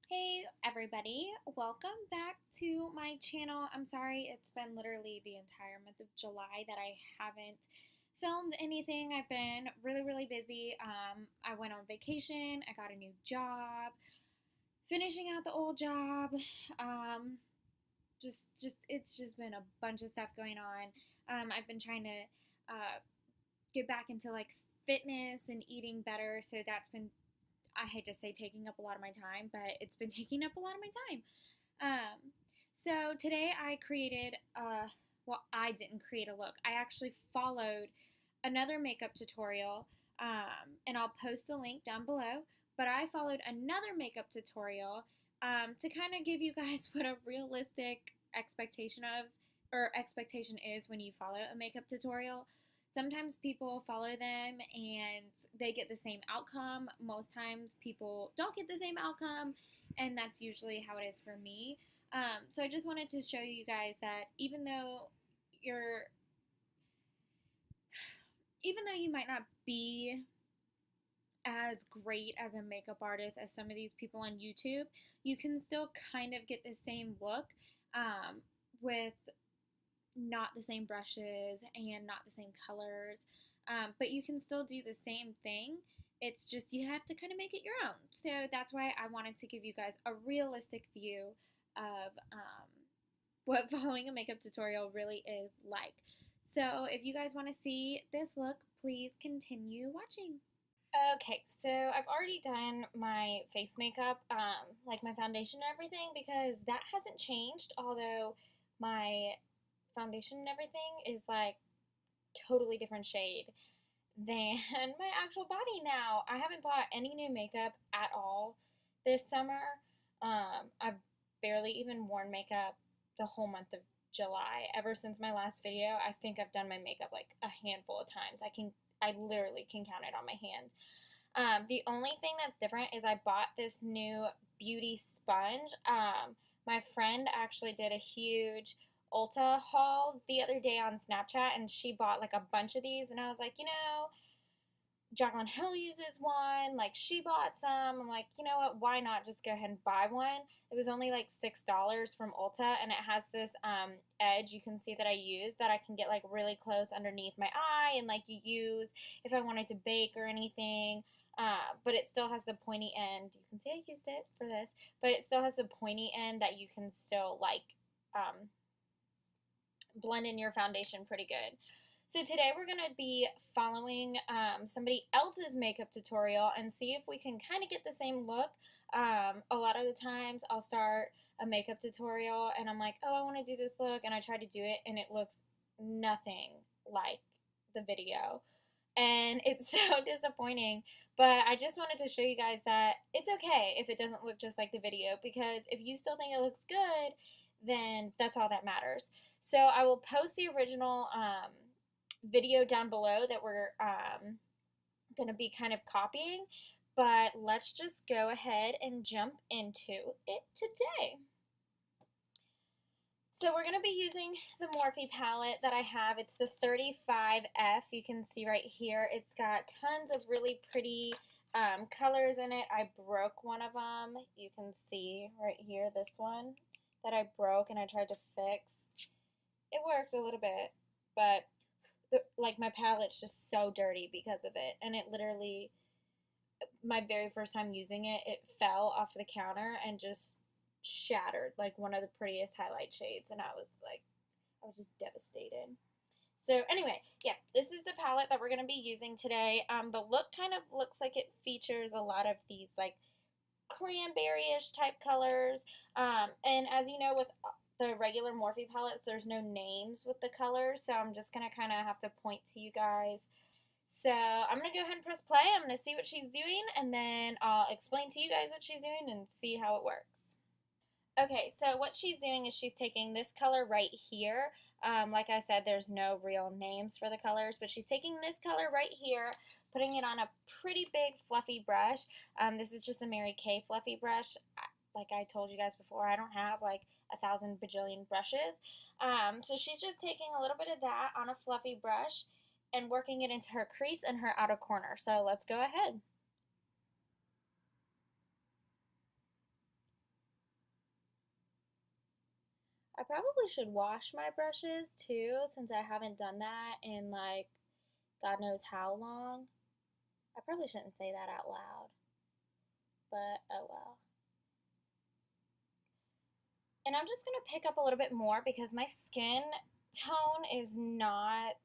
Hey everybody, welcome back to my channel. I'm sorry it's been literally the entire month of July that I haven't filmed anything. I've been really busy. I went on vacation, I got a new job, finishing out the old job. Um, just it's just been a bunch of stuff going on. I've been trying to get back into like fitness and eating better, so that's been, I hate to say, taking up a lot of my time, but it's been taking up a lot of my time. So today I created, well, I didn't create a look. I actually followed another makeup tutorial, and I'll post the link down below. But I followed another makeup tutorial to kind of give you guys what a realistic expectation of or expectation is when you follow a makeup tutorial. Sometimes people follow them and they get the same outcome. Most times people don't get the same outcome, and that's usually how it is for me. So I just wanted to show you guys that you're even though you might not be as great as a makeup artist as some of these people on YouTube, you can still kind of get the same look with not the same brushes and not the same colors, but you can still do the same thing. It's just you have to kind of make it your own. So that's why I wanted to give you guys a realistic view of what following a makeup tutorial really is like. So if you guys want to see this look, please continue watching. Okay, so I've already done my face makeup, like my foundation and everything, because that hasn't changed, although my foundation and everything is like totally different shade than my actual body now. I haven't bought any new makeup at all this summer. I've barely even worn makeup the whole month of July. Ever since my last video, I think I've done my makeup like a handful of times. I literally can count it on my hand. The only thing that's different is I bought this new beauty sponge. My friend actually did a huge Ulta haul the other day on Snapchat, and she bought like a bunch of these, and I was like, Jaclyn Hill uses one, like she bought some. I'm like, you know what, why not just go ahead and buy one? It was only like $6 from Ulta, and it has this edge you can see that I use that I can get like really close underneath my eye and like use if I wanted to bake or anything. But it still has the pointy end. You can see I used it for this, but it still has the pointy end that you can still like blend in your foundation pretty good. So today we're going to be following somebody else's makeup tutorial and see if we can kind of get the same look. A lot of the times I'll start a makeup tutorial and I'm like, oh, I want to do this look, and I try to do it and it looks nothing like the video. And it's so disappointing, but I just wanted to show you guys that it's okay if it doesn't look just like the video, because if you still think it looks good, then that's all that matters. So I will post the original video down below that we're going to be kind of copying, but let's just go ahead and jump into it today. So we're going to be using the Morphe palette that I have. It's the 35F. You can see right here. It's got tons of really pretty colors in it. I broke one of them. You can see right here, this one that I broke and I tried to fix. It worked a little bit, but like my palette's just so dirty because of it. And it literally, my very first time using it, it fell off the counter and just shattered like one of the prettiest highlight shades, and I was just devastated. So anyway, yeah, this is the palette that we're going to be using today. The look kind of looks like it features a lot of these like cranberry-ish type colors, and as you know, with the regular Morphe palettes, there's no names with the colors, so I'm just going to kind of have to point to you guys. So I'm going to go ahead and press play. I'm going to see what she's doing, and then I'll explain to you guys what she's doing and see how it works. Okay, so what she's doing is she's taking this color right here. Like I said, there's no real names for the colors, but she's taking this color right here, putting it on a pretty big fluffy brush. This is just a Mary Kay fluffy brush. Like I told you guys before, I don't have like 1,000 bajillion brushes. So she's just taking a little bit of that on a fluffy brush and working it into her crease and her outer corner. So let's go ahead. I probably should wash my brushes too, since I haven't done that in like God knows how long. I probably shouldn't say that out loud, but oh well. And I'm just going to pick up a little bit more because my skin tone is not,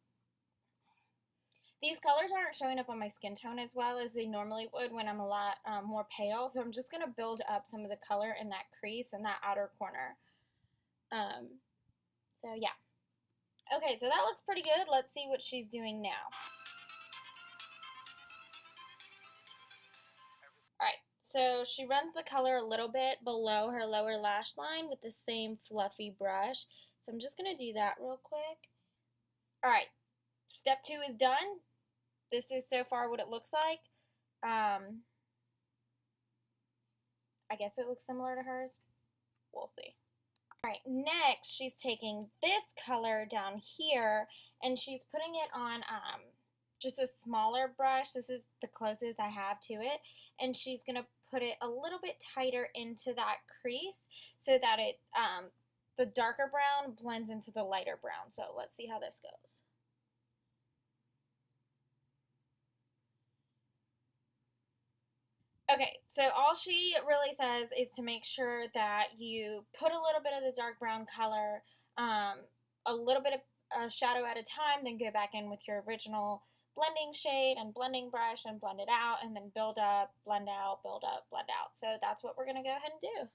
these colors aren't showing up on my skin tone as well as they normally would when I'm a lot more pale. So I'm just going to build up some of the color in that crease and that outer corner. So yeah. Okay, so that looks pretty good. Let's see what she's doing now. Alright, so she runs the color a little bit below her lower lash line with the same fluffy brush. So I'm just going to do that real quick. Alright, step 2 is done. This is so far what it looks like. I guess it looks similar to hers. We'll see. Alright, next she's taking this color down here and she's putting it on just a smaller brush. This is the closest I have to it. And she's going to put it a little bit tighter into that crease so that it the darker brown blends into the lighter brown. So let's see how this goes. Okay, so all she really says is to make sure that you put a little bit of the dark brown color, a little bit of shadow at a time, then go back in with your original blending shade and blending brush and blend it out, and then build up, blend out, build up, blend out. So that's what we're going to go ahead and do.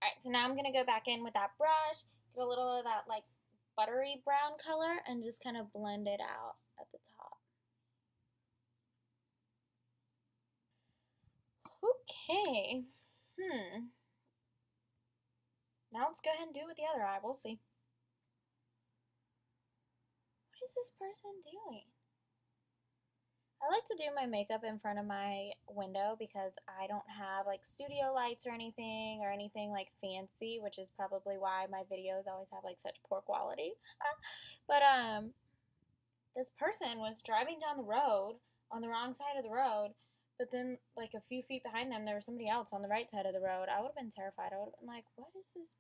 Alright, so now I'm going to go back in with that brush, get a little of that like buttery brown color, and just kind of blend it out at the top. Okay. Now let's go ahead and do it with the other eye. We'll see. What is this person doing? I like to do my makeup in front of my window because I don't have like studio lights or anything like fancy, which is probably why my videos always have like such poor quality. But this person was driving down the road on the wrong side of the road, but then like a few feet behind them there was somebody else on the right side of the road. I would have been terrified. I would have been like, what is this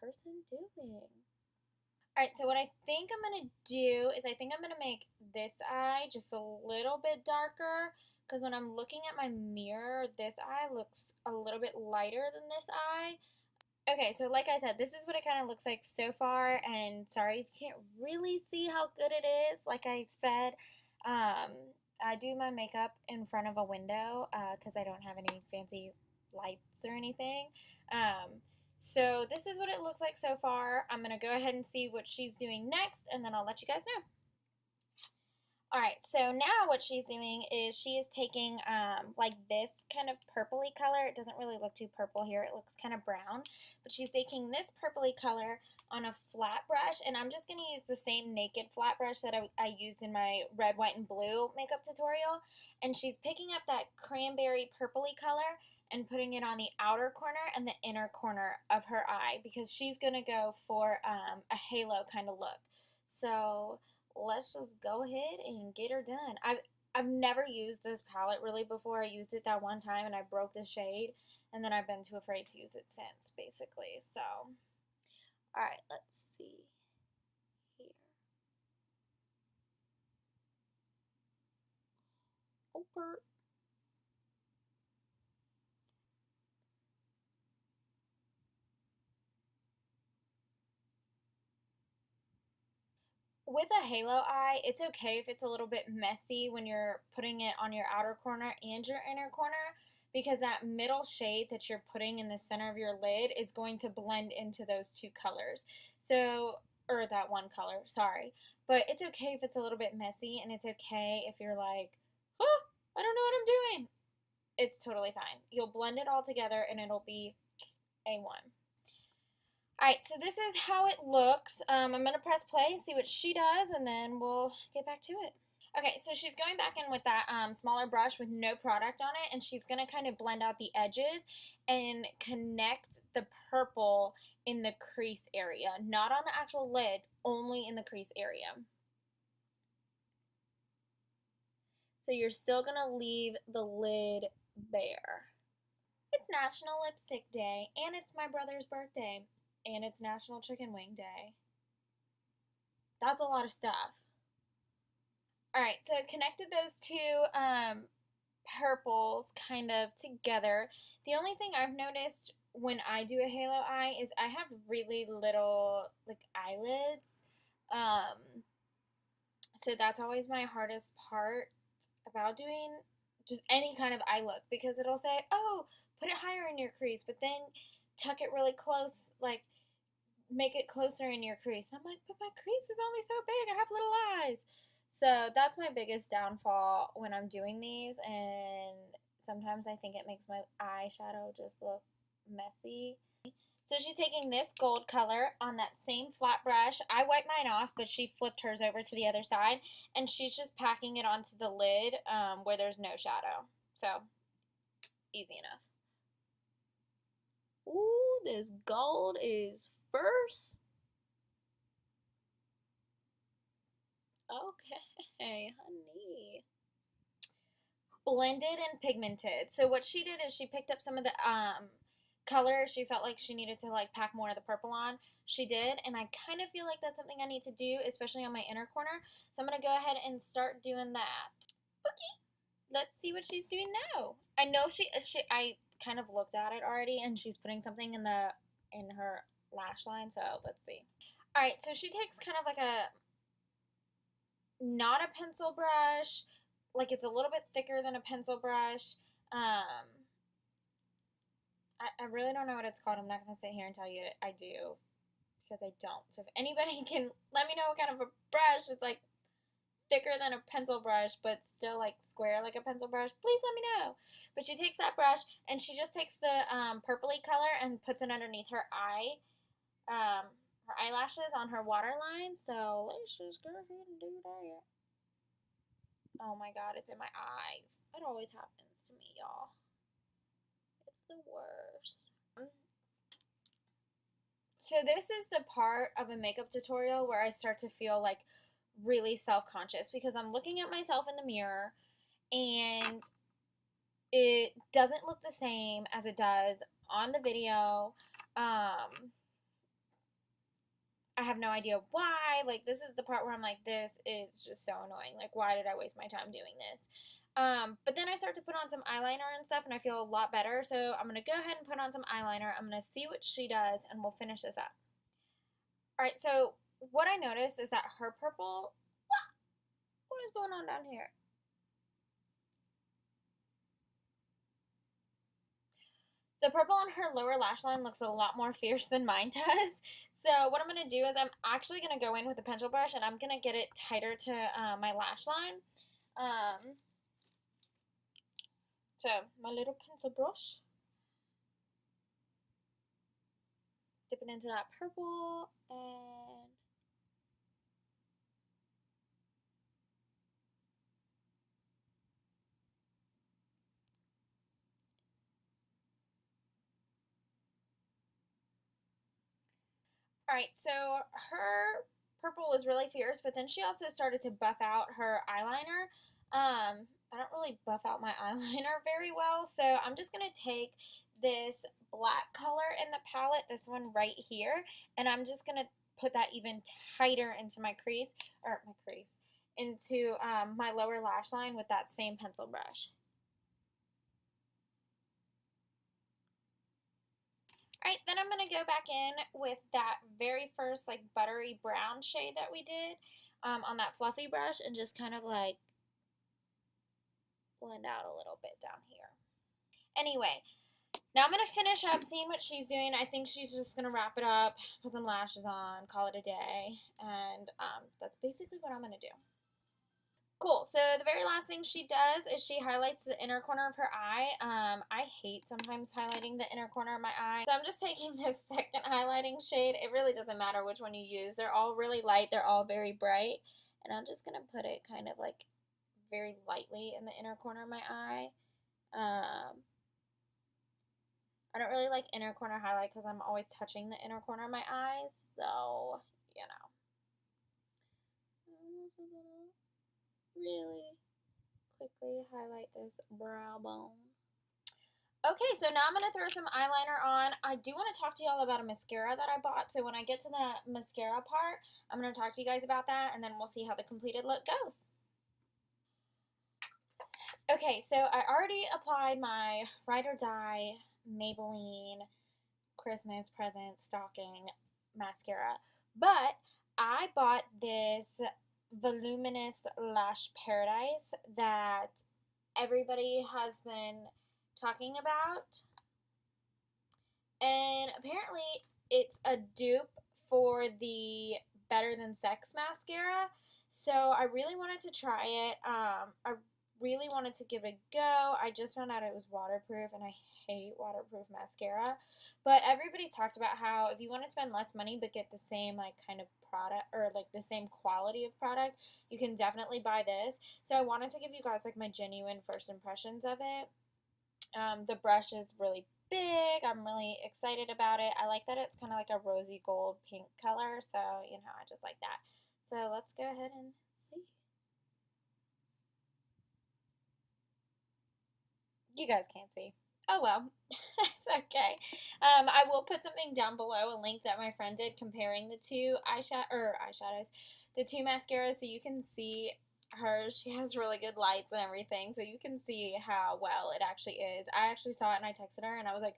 person doing? Alright, so what I think I'm going to do is I think I'm going to make this eye just a little bit darker because when I'm looking at my mirror, this eye looks a little bit lighter than this eye. Okay, so like I said, this is what it kind of looks like so far, and sorry if you can't really see how good it is. Like I said, I do my makeup in front of a window because I don't have any fancy lights or anything. So this is what it looks like so far. I'm going to go ahead and see what she's doing next, and then I'll let you guys know. Alright, so now what she's doing is she is taking like this kind of purpley color. It doesn't really look too purple here. It looks kind of brown. But she's taking this purpley color on a flat brush, and I'm just going to use the same naked flat brush that I used in my red, white, and blue makeup tutorial. And she's picking up that cranberry purpley color and putting it on the outer corner and the inner corner of her eye because she's going to go for a halo kind of look. So let's just go ahead and get her done. I've never used this palette really before. I used it that one time and I broke the shade, and then I've been too afraid to use it since, basically. So, alright, let's see here. Over. With a halo eye, it's okay if it's a little bit messy when you're putting it on your outer corner and your inner corner because that middle shade that you're putting in the center of your lid is going to blend into those two colors. So, or that one color, sorry. But it's okay if it's a little bit messy, and it's okay if you're like, oh, I don't know what I'm doing. It's totally fine. You'll blend it all together and it'll be A1. Alright, so this is how it looks. I'm going to press play, see what she does, and then we'll get back to it. Okay, so she's going back in with that smaller brush with no product on it, and she's going to kind of blend out the edges and connect the purple in the crease area. Not on the actual lid, only in the crease area. So you're still going to leave the lid bare. It's National Lipstick Day, and it's my brother's birthday, and it's National Chicken Wing Day. That's a lot of stuff. Alright, so I've connected those two purples kind of together. The only thing I've noticed when I do a halo eye is I have really little like eyelids. So that's always my hardest part about doing just any kind of eye look, because it'll say, oh, put it higher in your crease, but then tuck it really close, like make it closer in your crease. And I'm like, but my crease is only so big, I have little eyes. So that's my biggest downfall when I'm doing these, and sometimes I think it makes my eyeshadow just look messy. So she's taking this gold color on that same flat brush. I wiped mine off, but she flipped hers over to the other side, and she's just packing it onto the lid where there's no shadow. So, easy enough. Ooh, this gold is first. Okay, honey. Blended and pigmented. So what she did is she picked up some of the color. She felt like she needed to like pack more of the purple on. She did, and I kind of feel like that's something I need to do, especially on my inner corner. So I'm going to go ahead and start doing that. Okay, let's see what she's doing now. I know I kind of looked at it already, and she's putting something in her lash line, so let's see. Alright, so she takes kind of like not a pencil brush, like it's a little bit thicker than a pencil brush. I really don't know what it's called. I'm not going to sit here and tell you I do, because I don't. So if anybody can let me know what kind of a brush, it's like thicker than a pencil brush, but still like square like a pencil brush, please let me know. But she takes that brush, and she just takes the purpley color and puts it underneath her her eyelashes on her waterline. So let's just go ahead and do that. Oh my god, it's in my eyes. It always happens to me, y'all. It's the worst. So this is the part of a makeup tutorial where I start to feel like really self-conscious, because I'm looking at myself in the mirror and it doesn't look the same as it does on the video. I have no idea why. Like, this is the part where I'm like, this is just so annoying. Like, why did I waste my time doing this? But then I start to put on some eyeliner and stuff, and I feel a lot better. So I'm going to go ahead and put on some eyeliner. I'm going to see what she does, and we'll finish this up. Alright, so what I noticed is that her purple... What is going on down here? The purple on her lower lash line looks a lot more fierce than mine does. So what I'm going to do is I'm actually going to go in with a pencil brush, and I'm going to get it tighter to my lash line. So my little pencil brush. Dip it into that purple, and alright, so her purple was really fierce, but then she also started to buff out her eyeliner. I don't really buff out my eyeliner very well, so I'm just going to take this black color in the palette, this one right here, and I'm just going to put that even tighter into my crease, into my lower lash line with that same pencil brush. Alright, then I'm going to go back in with that very first like buttery brown shade that we did on that fluffy brush, and just kind of like blend out a little bit down here. Anyway, now I'm going to finish up seeing what she's doing. I think she's just going to wrap it up, put some lashes on, call it a day, and that's basically what I'm going to do. Cool, so the very last thing she does is she highlights the inner corner of her eye. I hate sometimes highlighting the inner corner of my eye. So I'm just taking this second highlighting shade. It really doesn't matter which one you use. They're all really light. They're all very bright. And I'm just going to put it kind of like very lightly in the inner corner of my eye. I don't really like inner corner highlight because I'm always touching the inner corner of my eyes. So, you know. Really quickly highlight this brow bone. Okay, so now I'm going to throw some eyeliner on. I do want to talk to y'all about a mascara that I bought. So when I get to the mascara part, I'm going to talk to you guys about that, and then we'll see how the completed look goes. Okay, so I already applied my Ride or Die Maybelline Christmas present stocking mascara, but I bought this Voluminous Lash Paradise that everybody has been talking about, and apparently it's a dupe for the Better Than Sex mascara, so I really wanted to try it. I really wanted to give it a go. I just found out it was waterproof, and I hate waterproof mascara, but everybody's talked about how if you want to spend less money but get the same like kind of product, or like the same quality of product, you can definitely buy this. So I wanted to give you guys like my genuine first impressions of it. The brush is really big. I'm really excited about it. I like that it's kind of like a rosy gold pink color, so you know, I just like that. So let's go ahead and see. You guys can't see. Oh well, that's okay. I will put something down below, a link that my friend did comparing the two eyeshadows, the two mascaras, so you can see hers. She has really good lights and everything, so you can see how well it actually is. I actually saw it and I texted her and I was like,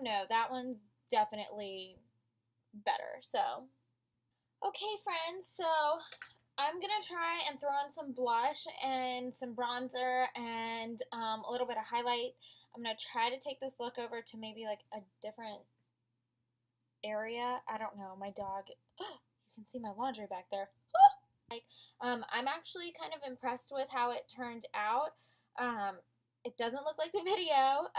no, that one's definitely better. So, okay, friends, so I'm going to try and throw on some blush and some bronzer and a little bit of highlight. I'm going to try to take this look over to maybe like a different area. I don't know. My dog, you can see my laundry back there. I'm actually kind of impressed with how it turned out. It doesn't look like the video,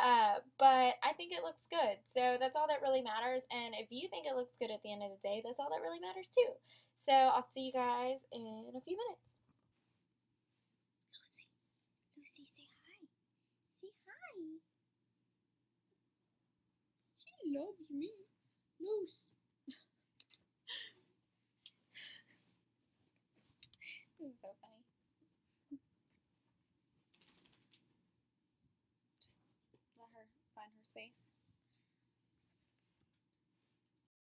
but I think it looks good. So that's all that really matters. And if you think it looks good at the end of the day, that's all that really matters too. So I'll see you guys in a few minutes. Lucy, Lucy, say hi. Say hi. She loves me. Lucy. This is so funny. Just let her find her space.